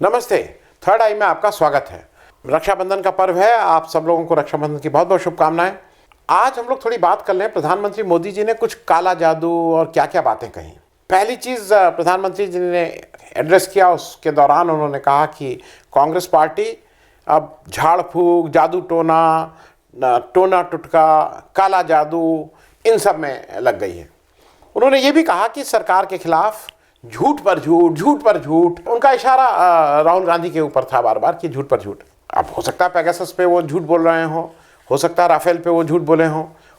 नमस्ते। थर्ड आई में आपका स्वागत है। रक्षाबंधन का पर्व है, आप सब लोगों को रक्षाबंधन की बहुत बहुत शुभकामनाएं। आज हम लोग थोड़ी बात कर लें, प्रधानमंत्री मोदी जी ने कुछ काला जादू और क्या क्या बातें कही। पहली चीज़, प्रधानमंत्री जी ने एड्रेस किया, उसके दौरान उन्होंने कहा कि कांग्रेस पार्टी अब झाड़ फूक, जादू टोना, टोना टुटका, काला जादू, इन सब में लग गई है। उन्होंने ये भी कहा कि सरकार के खिलाफ झूठ पर झूठ, झूठ पर झूठ। उनका इशारा राहुल गांधी के ऊपर था बार बार कि झूठ पर झूठ। अब हो सकता है पेगासस पे वो झूठ बोल रहे हो सकता है राफेल पे वो झूठ बोले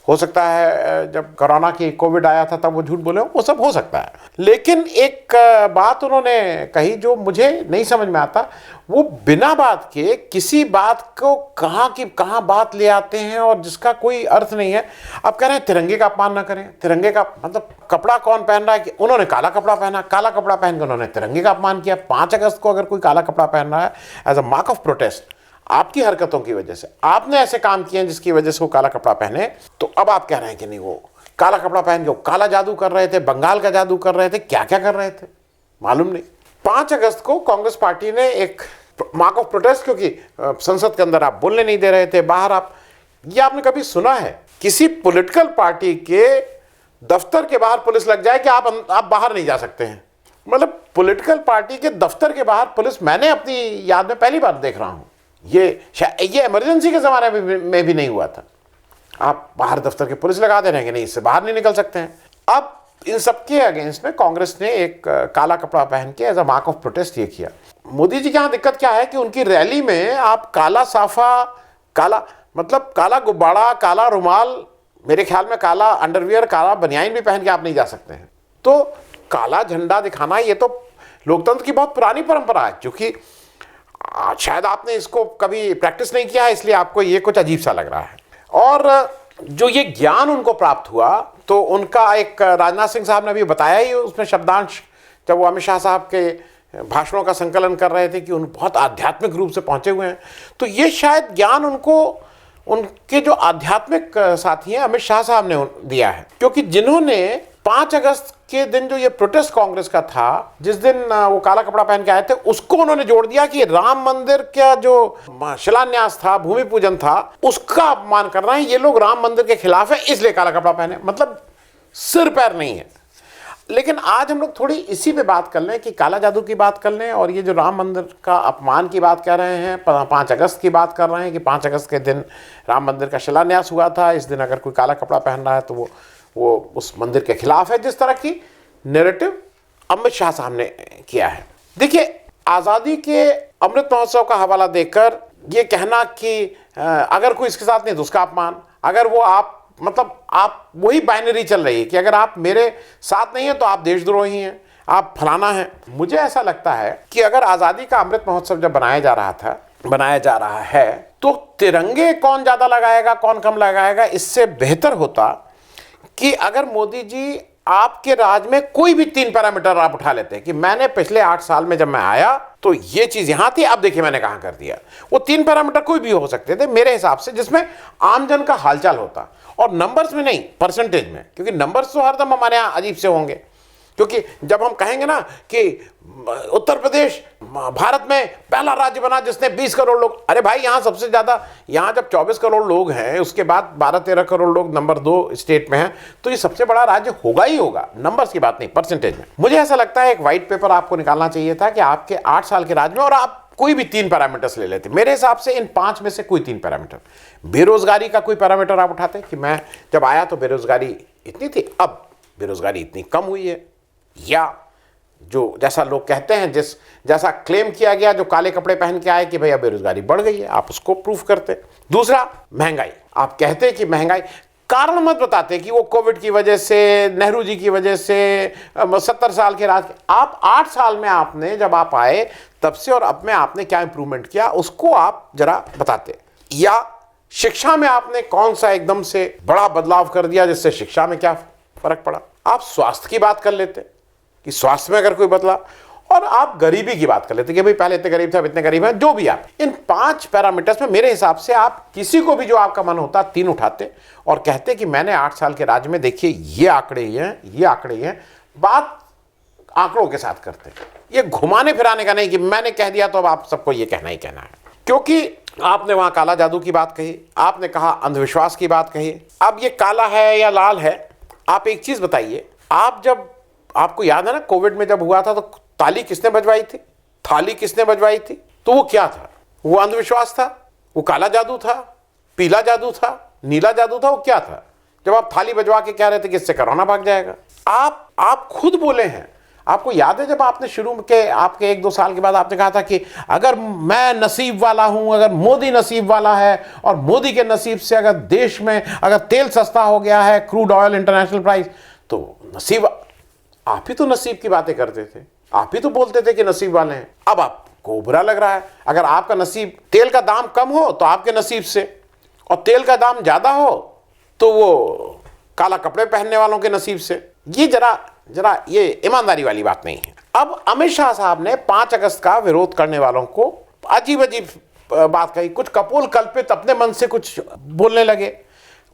हो सकता है जब कोरोना की कोविड आया था तब वो झूठ बोले वो सब हो सकता है। लेकिन एक बात उन्होंने कही जो मुझे नहीं समझ में आता, वो बिना बात के किसी बात को कहाँ की कहाँ बात ले आते हैं और जिसका कोई अर्थ नहीं है। अब कह रहे हैं तिरंगे का अपमान ना करें। तिरंगे का मतलब कपड़ा कौन पहन रहा है कि उन्होंने काला कपड़ा पहना, काला कपड़ा पहन के उन्होंने तिरंगे का अपमान किया। 5 अगस्त को अगर कोई काला कपड़ा पहन रहा है as a mark of protest आपकी हरकतों की वजह से, आपने ऐसे काम किए हैं जिसकी वजह से वो काला कपड़ा पहने, तो अब आप कह रहे हैं कि नहीं वो काला कपड़ा पहन के वो काला जादू कर रहे थे, बंगाल का जादू कर रहे थे, क्या क्या कर रहे थे मालूम नहीं। 5 अगस्त को कांग्रेस पार्टी ने एक मार्क ऑफ प्रोटेस्ट, क्योंकि संसद के अंदर आप बोलने नहीं दे रहे थे, बाहर आप, ये आपने कभी सुना है किसी पॉलिटिकल पार्टी के दफ्तर के बाहर पुलिस लग जाए कि आप बाहर नहीं जा सकते हैं? मतलब पॉलिटिकल पार्टी के दफ्तर के बाहर पुलिस मैंने अपनी याद में पहली बार देख रहा हूं। ये इमरजेंसी के ज़माने में भी नहीं हुआ था। आप बाहर दफ्तर के पुलिस लगा दे रहे हैं कि नहीं, इससे बाहर नहीं निकल सकते हैं। अब इन सबके अगेंस्ट में कांग्रेस ने एक काला कपड़ा पहन के as a mark of protest ये किया। मोदी जी के यहाँ दिक्कत क्या है कि उनकी रैली में आप काला साफा, काला मतलब काला गुब्बारा, काला रुमाल, मेरे ख्याल में काला अंडरवियर, काला बनियान भी पहन के आप नहीं जा सकते हैं। तो काला झंडा दिखाना ये तो लोकतंत्र की बहुत पुरानी परंपरा है, क्योंकि शायद आपने इसको कभी प्रैक्टिस नहीं किया है इसलिए आपको ये कुछ अजीब सा लग रहा है। और जो ये ज्ञान उनको प्राप्त हुआ, तो उनका एक राजनाथ सिंह साहब ने भी बताया ही उसमें शब्दांश, जब वो अमित शाह साहब के भाषणों का संकलन कर रहे थे कि उन बहुत आध्यात्मिक रूप से पहुंचे हुए हैं। तो ये शायद ज्ञान उनको उनके जो आध्यात्मिक साथी हैं अमित शाह साहब ने दिया है, क्योंकि जिन्होंने 5 अगस्त के दिन जो ये प्रोटेस्ट कांग्रेस का था, जिस दिन वो काला कपड़ा पहन के आए थे, उसको उन्होंने जोड़ दिया कि राम मंदिर का जो शिलान्यास था, भूमि पूजन था, उसका अपमान कर रहे हैं ये लोग, राम मंदिर के खिलाफ है इसलिए काला कपड़ा पहने। मतलब सिर पैर नहीं है। लेकिन आज हम लोग थोड़ी इसी पे बात कर लें कि काला जादू की बात कर लें, और ये जो राम मंदिर का अपमान की बात कर रहे हैं, 5 अगस्त की बात कर रहे हैं कि 5 अगस्त के दिन राम मंदिर का शिलान्यास हुआ था, इस दिन अगर कोई काला कपड़ा पहन रहा है तो वो उस मंदिर के खिलाफ है। जिस तरह की नैरेटिव अमित शाह साहब ने किया है। देखिए, आज़ादी के अमृत महोत्सव का हवाला देकर ये कहना कि अगर कोई इसके साथ नहीं तो उसका अपमान, अगर वो आप वही बाइनरी चल रही है कि अगर आप मेरे साथ नहीं है तो आप देशद्रोही हैं, आप फलाना हैं। मुझे ऐसा लगता है कि अगर आज़ादी का अमृत महोत्सव जब बनाया जा रहा है तो तिरंगे कौन ज़्यादा लगाएगा कौन कम लगाएगा, इससे बेहतर होता कि अगर मोदी जी आपके राज में कोई भी 3 पैरामीटर आप उठा लेते हैं कि मैंने पिछले 8 साल में जब मैं आया तो ये चीज यहां थी, अब देखिए मैंने कहां कर दिया। वो 3 पैरामीटर कोई भी हो सकते थे मेरे हिसाब से, जिसमें आमजन का हालचाल होता, और नंबर्स में नहीं, परसेंटेज में, क्योंकि नंबर्स तो हरदम हमारे यहाँ अजीब से होंगे। क्योंकि जब हम कहेंगे ना कि उत्तर प्रदेश भारत में पहला राज्य बना जिसने 20 करोड़ लोग, अरे भाई यहाँ सबसे ज्यादा, यहाँ जब 24 करोड़ लोग हैं, उसके बाद 12-13 करोड़ लोग नंबर 2 स्टेट में हैं, तो ये सबसे बड़ा राज्य होगा ही होगा। नंबर्स की बात नहीं, परसेंटेज में। मुझे ऐसा लगता है एक व्हाइट पेपर आपको निकालना चाहिए था कि आपके 8 साल के राज में, और आप कोई भी 3 पैरामीटर्स ले लेते। मेरे हिसाब से इन 5 में से कोई 3 पैरामीटर, बेरोजगारी का कोई पैरामीटर आप उठाते कि मैं जब आया तो बेरोजगारी इतनी थी, अब बेरोजगारी इतनी कम हुई है, या जो जैसा लोग कहते हैं, जैसा क्लेम किया गया जो काले कपड़े पहन के आए कि भैया बेरोजगारी बढ़ गई है, आप उसको प्रूफ करते। दूसरा, महंगाई, आप कहते कि महंगाई, कारण मत बताते कि वो कोविड की वजह से, नेहरू जी की वजह से, 70 साल के राज, आप 8 साल में आपने जब आप आए तब से और अब में आपने क्या इंप्रूवमेंट किया उसको आप जरा बताते। या शिक्षा में आपने कौन सा एकदम से बड़ा बदलाव कर दिया जिससे शिक्षा में क्या फर्क पड़ा। आप स्वास्थ्य की बात कर लेते कि स्वास्थ्य में अगर कोई बदला, और आप गरीबी की बात कर लेते कि भाई पहले इतने गरीब थे अब इतने गरीब हैं। जो भी आप इन 5 पैरामीटर्स में मेरे हिसाब से आप किसी को भी जो आपका मन होता 3 उठाते और कहते कि मैंने 8 साल के राज्य में देखिए ये आंकड़े ही हैं, ये आंकड़े ही हैं। बात आंकड़ों के साथ करते हैं। ये घुमाने फिराने का नहीं कि मैंने कह दिया तो अब आप सबको ये कहना ही कहना है, क्योंकि आपने वहां काला जादू की बात कही, आपने कहा अंधविश्वास की बात कही। अब ये काला है या लाल है, आप एक चीज बताइए, आप जब, आपको याद है ना कोविड में जब हुआ था तो ताली किसने बजवाई थी, थाली किसने बजवाई थी? तो वो क्या था? वो अंधविश्वास था? वो काला जादू था? पीला जादू था? नीला जादू था? वो क्या था? जब आप थाली बजवा के कह रहे थे कि इससे कोरोना भाग जाएगा। आप खुद बोले हैं, आपको याद है जब आपने शुरू के आपके 1-2 साल के बाद आपने कहा था कि अगर मैं नसीब वाला हूं, अगर मोदी नसीब वाला है और मोदी के नसीब से अगर देश में अगर तेल सस्ता हो गया है, क्रूड ऑयल इंटरनेशनल प्राइस, तो नसीब, आप ही तो नसीब की बातें करते थे, आप ही तो बोलते थे कि नसीब वाले हैं। अब आपको बुरा लग रहा है, अगर आपका नसीब, तेल का दाम कम हो तो आपके नसीब से, और तेल का दाम ज्यादा हो तो वो काला कपड़े पहनने वालों के नसीब से। ये जरा ये ईमानदारी वाली बात नहीं है। अब अमित शाह साहब ने 5 अगस्त का विरोध करने वालों को अजीब अजीब बात कही, कुछ कपोल कल्पित अपने मन से कुछ बोलने लगे,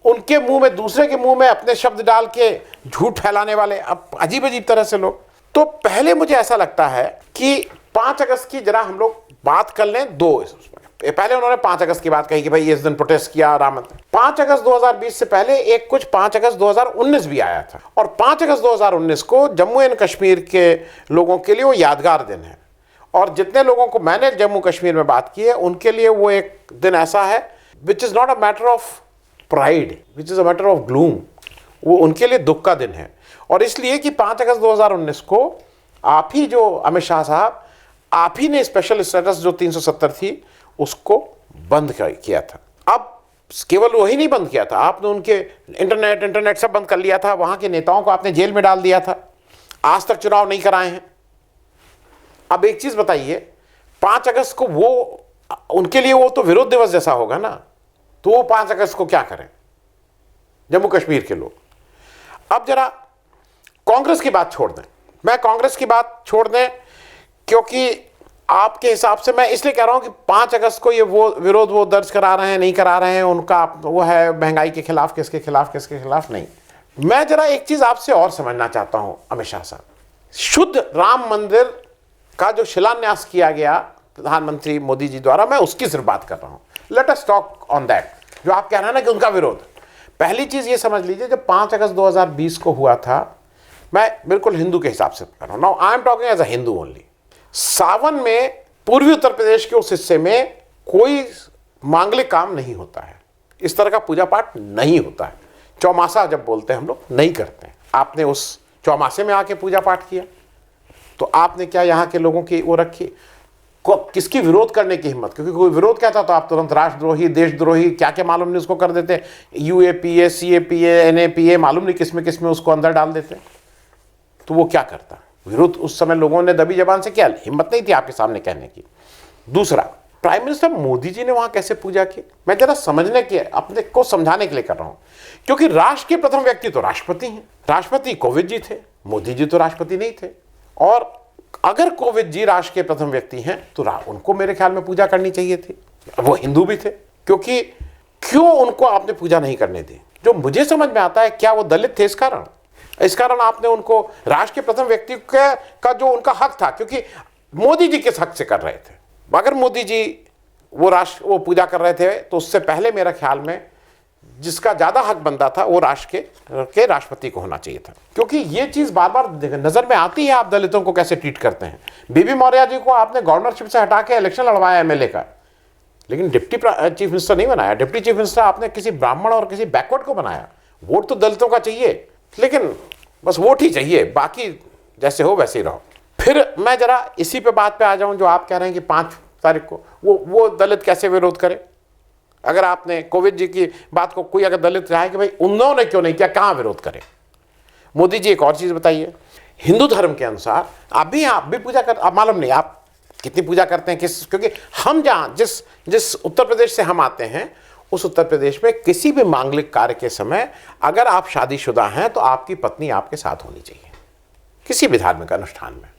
उनके मुंह में दूसरे के मुंह में अपने शब्द डाल के झूठ फैलाने वाले अब अजीब अजीब तरह से लोग। तो पहले मुझे ऐसा लगता है कि 5 अगस्त की जरा हम लोग बात कर लें। पहले उन्होंने 5 अगस्त की बात कही कि भाई इस दिन प्रोटेस्ट किया राम मंदिर। 5 अगस्त 2020 से पहले एक कुछ 5 अगस्त 2019 भी आया था, और 5 अगस्त 2019 को जम्मू एंड कश्मीर के लोगों के लिए वो यादगार दिन है, और जितने लोगों को मैंने जम्मू कश्मीर में बात की है उनके लिए वो एक दिन ऐसा है which is not a matter of pride, which is a matter of gloom. वो उनके लिए दुख का दिन है, और इसलिए कि 5 अगस्त 2019 को आप ही, जो अमित शाह साहब, आप ही ने स्पेशल स्टेटस जो 370 थी उसको बंद किया था। अब केवल वही नहीं बंद किया था, आपने उनके इंटरनेट सब बंद कर लिया था, वहां के नेताओं को आपने जेल में डाल दिया था, आज तक चुनाव नहीं कराए हैं। अब एक चीज बताइए, 5 अगस्त को वो उनके लिए वो तो विरोध दिवस जैसा होगा ना, तो वो 5 अगस्त को क्या करें जम्मू कश्मीर के लोग। अब जरा कांग्रेस की बात छोड़ दें, मैं कांग्रेस की बात छोड़ दें, क्योंकि आपके हिसाब से मैं इसलिए कह रहा हूं कि 5 अगस्त को ये वो विरोध वो दर्ज करा रहे हैं नहीं करा रहे हैं, उनका वो है महंगाई के खिलाफ, किसके खिलाफ नहीं। मैं जरा एक चीज आपसे और समझना चाहता हूं अमित शाह साहब, शुद्ध राम मंदिर का जो शिलान्यास किया गया प्रधानमंत्री मोदी जी द्वारा, मैं उसकी सिर्फ बात कर रहा हूं। Let us talk on that. जो आप कह रहे हैं ना कि उनका विरोध, पहली चीज ये समझ लीजिए, जब 5 अगस्त 2020 को हुआ था, मैं बिल्कुल हिंदू के हिसाब से कर रहा हूं, now I am talking as a Hindu only. Sawan में पूर्वी उत्तर प्रदेश के उस हिस्से में कोई मांगलिक काम नहीं होता है, इस तरह का पूजा पाठ नहीं होता है, चौमासा जब बोलते हैं हम लोग नहीं करते हैं। आपने उस चौमासे में आके पूजा पाठ किया, तो आपने क्या यहाँ के लोगों की वो रखी, किसकी विरोध करने की हिम्मत? क्योंकि कोई विरोध कहता तो आप तुरंत राष्ट्रद्रोही, देशद्रोही, क्या क्या मालूम नहीं उसको कर देते, UAPA, CAPA, NAPA, मालूम नहीं किसमें उसको अंदर डाल देते। तो वो क्या करता विरोध? उस समय लोगों ने दबी जबान से, क्या हिम्मत नहीं थी आपके सामने कहने की। दूसरा, प्राइम मिनिस्टर मोदी जी ने वहां कैसे पूजा की, मैं जरा समझने के, अपने को समझाने के लिए कर रहा हूं, क्योंकि राष्ट्र के प्रथम व्यक्ति तो राष्ट्रपति हैं। राष्ट्रपति कोविंद जी थे, मोदी जी तो राष्ट्रपति नहीं थे। और अगर कोविंद जी राष्ट्र के प्रथम व्यक्ति हैं तो उनको मेरे ख्याल में पूजा करनी चाहिए थी, वो हिंदू भी थे, क्योंकि क्यों उनको आपने पूजा नहीं करने दी? जो मुझे समझ में आता है, क्या वो दलित थे इस कारण आपने उनको, राष्ट्र के प्रथम व्यक्ति का जो उनका हक था, क्योंकि मोदी जी किस हक से कर रहे थे? अगर मोदी जी वो पूजा कर रहे थे तो उससे पहले मेरा ख्याल में जिसका ज्यादा हक बनता था वो राष्ट्र के राष्ट्रपति को होना चाहिए था, क्योंकि ये चीज बार बार नजर में आती है आप दलितों को कैसे ट्रीट करते हैं। बीबी मौर्य जी को आपने गवर्नरशिप से हटा के इलेक्शन लड़वाया MLA का, लेकिन डिप्टी चीफ मिनिस्टर नहीं बनाया। डिप्टी चीफ मिनिस्टर आपने किसी ब्राह्मण और किसी बैकवर्ड को बनाया। वोट तो दलितों का चाहिए, लेकिन बस वोट ही चाहिए, बाकी जैसे हो वैसे ही रहो। फिर मैं जरा इसी पे बात पे आ जाऊं, जो आप कह रहे हैं कि 5 तारीख को वो दलित कैसे विरोध करे। अगर आपने कोविंद जी की बात को कोई अगर दलित रहा है कि भाई उन्होंने क्यों नहीं किया, कहां विरोध करे? मोदी जी एक और चीज बताइए, हिंदू धर्म के अनुसार आप भी पूजा कर, आप मालूम नहीं आप कितनी पूजा करते हैं क्योंकि हम जहां जिस उत्तर प्रदेश से हम आते हैं, उस उत्तर प्रदेश में किसी भी मांगलिक कार्य के समय अगर आप शादीशुदा हैं तो आपकी पत्नी आपके साथ होनी चाहिए, किसी भी धार्मिक अनुष्ठान में।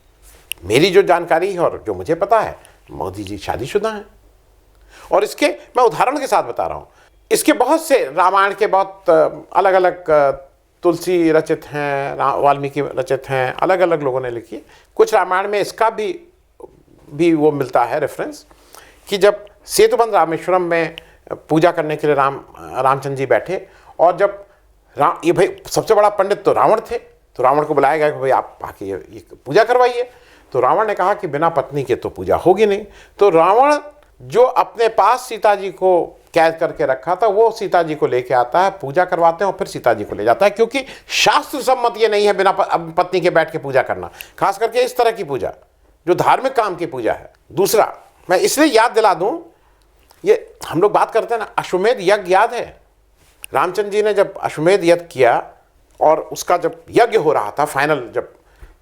मेरी जो जानकारी है और जो मुझे पता है, मोदी जी शादीशुदा हैं। और इसके मैं उदाहरण के साथ बता रहा हूं, इसके बहुत से रामायण के बहुत अलग अलग तुलसी रचित हैं, वाल्मीकि रचित हैं, अलग अलग लोगों ने लिखी। कुछ रामायण में इसका भी वो मिलता है रेफरेंस कि जब सेतुबंध रामेश्वरम में पूजा करने के लिए रामचंद्र जी बैठे, और जब ये भाई सबसे बड़ा पंडित तो रावण थे, तो रावण को बुलाया गया कि भाई आप आके ये पूजा करवाइए। तो रावण ने कहा कि बिना पत्नी के तो पूजा होगी नहीं। तो रावण जो अपने पास सीता जी को कैद करके रखा था, वो सीता जी को लेके आता है, पूजा करवाते हैं और फिर सीता जी को ले जाता है, क्योंकि शास्त्र सम्मत ये नहीं है बिना पत्नी के बैठ के पूजा करना, खास करके इस तरह की पूजा जो धार्मिक काम की पूजा है। दूसरा, मैं इसलिए याद दिला दूं, ये हम लोग बात करते हैं ना, अश्वमेध यज्ञ याद है? रामचंद्र जी ने जब अश्वमेध यज्ञ किया और उसका जब यज्ञ हो रहा था फाइनल, जब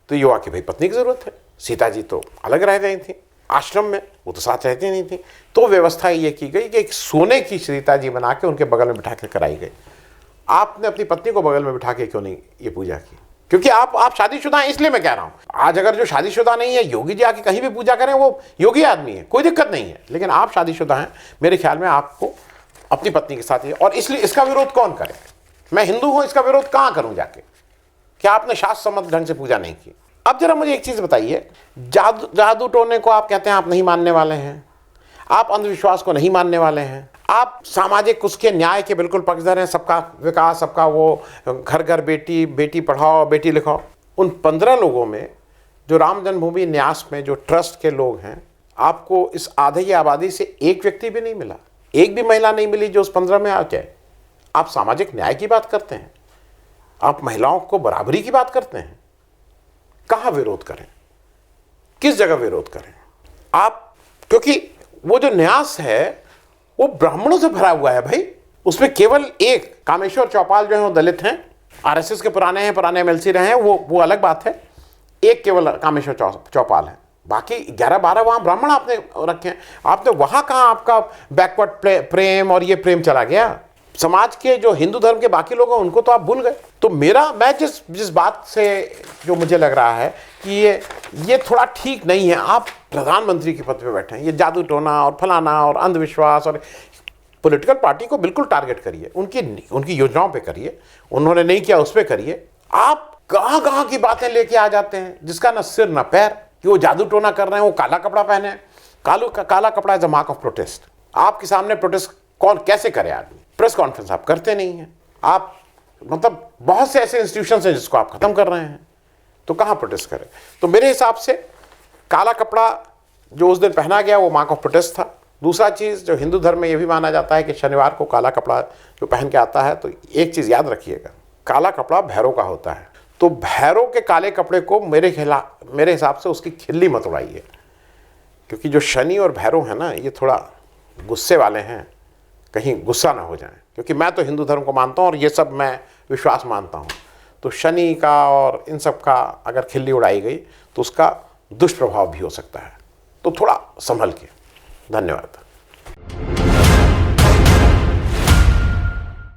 तो युवा की भाई पत्नी की जरूरत है। सीता जी तो अलग रह रही थी आश्रम में, वो तो साथ रहती नहीं थी। तो व्यवस्था ये की गई कि एक सोने की सीता जी बना के उनके बगल में बिठा के कराई गई। आपने अपनी पत्नी को बगल में बिठा के क्यों नहीं ये पूजा की? क्योंकि आप शादीशुदा हैं, इसलिए मैं कह रहा हूं। आज अगर जो शादीशुदा नहीं है, योगी जी आके कहीं भी पूजा करें, वो योगी आदमी है, कोई दिक्कत नहीं है। लेकिन आप शादीशुदा हैं, मेरे ख्याल में आपको अपनी पत्नी के साथ ही, और इसलिए इसका विरोध कौन करे? मैं हिंदू हूं, इसका विरोध कहां करूं जाके? क्या आपने शास्त्र सम्मत ढंग से पूजा नहीं की? अब जरा मुझे एक चीज बताइए, जादू टोने को आप कहते हैं आप नहीं मानने वाले हैं, आप अंधविश्वास को नहीं मानने वाले हैं, आप सामाजिक उसके न्याय के बिल्कुल पक्षधर हैं, सबका विकास, सबका वो घर घर बेटी, बेटी पढ़ाओ बेटी लिखाओ। उन 15 लोगों में जो राम जन्मभूमि न्यास में जो ट्रस्ट के लोग हैं, आपको इस आधे की आबादी से एक व्यक्ति भी नहीं मिला, एक भी महिला नहीं मिली जो उस 15 में आ जाए। आप सामाजिक न्याय की बात करते हैं, आप महिलाओं को बराबरी की बात करते हैं। कहाँ विरोध करें, किस जगह विरोध करें आप? क्योंकि वो जो न्यास है वो ब्राह्मणों से भरा हुआ है भाई। उसमें केवल एक कामेश्वर चौपाल जो है वो दलित हैं, आरएसएस के पुराने एमएलसी रहे हैं, वो अलग बात है। एक केवल कामेश्वर चौपाल है, बाकी 11-12 वहां ब्राह्मण आपने रखे हैं। आपने वहां कहाँ आपका बैकवर्ड प्रेम और ये प्रेम चला गया? समाज के जो हिंदू धर्म के बाकी लोग हैं उनको तो आप भूल गए। तो मैं जिस बात से जो मुझे लग रहा है कि ये थोड़ा ठीक नहीं है। आप प्रधानमंत्री के पद पे बैठे हैं, ये जादू टोना और फलाना और अंधविश्वास, और पॉलिटिकल पार्टी को बिल्कुल टारगेट करिए, उनकी योजनाओं पे करिए, उन्होंने नहीं किया उस पर करिए। आप कहाँ की बातें लेके आ जाते हैं जिसका न सिर न पैर, कि वो जादू टोना कर रहे हैं, वो काला कपड़ा पहने हैं। काला कपड़ा is a mark of protest. आपके सामने प्रोटेस्ट कौन कैसे करे आदमी? प्रेस कॉन्फ्रेंस आप करते नहीं हैं, आप मतलब बहुत से ऐसे इंस्टीट्यूशंस हैं जिसको आप खत्म कर रहे हैं, तो कहाँ प्रोटेस्ट करें? तो मेरे हिसाब से काला कपड़ा जो उस दिन पहना गया वो मार्क ऑफ प्रोटेस्ट था। दूसरा चीज़, जो हिंदू धर्म में ये भी माना जाता है कि शनिवार को काला कपड़ा जो पहन के आता है, तो एक चीज़ याद रखिएगा, काला कपड़ा भैरव का होता है। तो भैरव के काले कपड़े को मेरे हिसाब से उसकी खिल्ली मत उड़ाइए, क्योंकि जो शनि और भैरव है ना, ये थोड़ा गुस्से वाले हैं, कहीं गुस्सा ना हो जाएं। क्योंकि मैं तो हिंदू धर्म को मानता हूँ और ये सब मैं विश्वास मानता हूँ। तो शनि का और इन सब का अगर खिल्ली उड़ाई गई तो उसका दुष्प्रभाव भी हो सकता है। तो थोड़ा संभल के। धन्यवाद।